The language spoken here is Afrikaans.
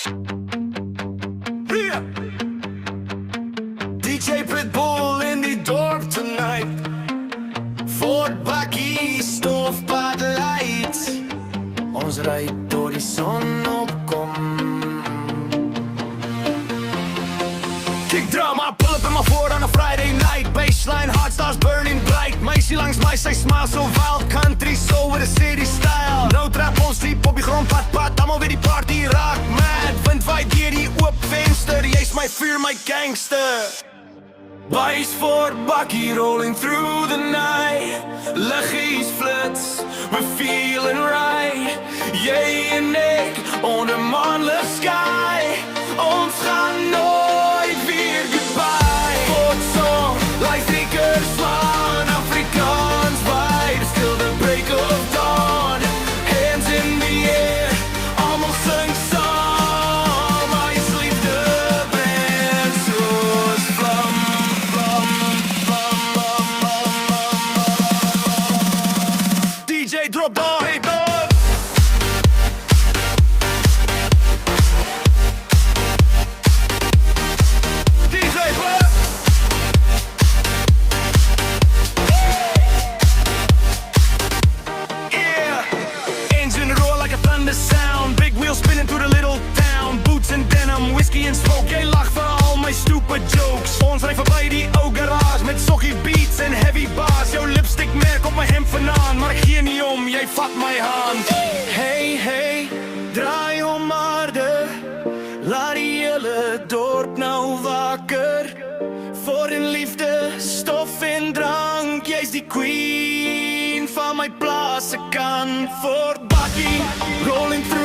Yeah. DJ Pitbull in die dorp tonight. Fort Bakkie, stof by the light. Ons ry tot die son opkom. Kick drum, I pull up in my Ford on a Friday night. Baseline, hard stars burning bright. Meisie langs my, sy smile so wild. Country soul with a city style. No trap, ons diep op die grond, pad. Allemaal weer die party raak mad. Wind waai deur die oop venster. Jy's my vuur, my gangster. Buys Fort Bakkie rolling through the night. Liggies flits, we're feeling right. Jy en ek on a maanlig sky. Ons gaan nooit weer goodbye. Fort song, like drinkers slaan. Afrikaans vibe, still the break of dawn. Hands in the air, allemaal sing saam. Hy sleep the band, soos vlam, vlam, vlam, vlam. DJ drop down, hey dog. Sound, big wheels spinning through the little town. Boots and denim, whiskey and smoke. Jy lag vir al my stupid jokes. Ons ry verby die ou garage met sokkie beats en heavy bars. Jou lipstick merk op my hemp vanaand, maar ek gee nie om, jy vat my hand. Hey, hey, draai om aarde. Laat die hele dorp nou wakker. Voor in liefde, stof en drank. Jy's die queen van my plaas se kant. Fort Bakkie, rolling through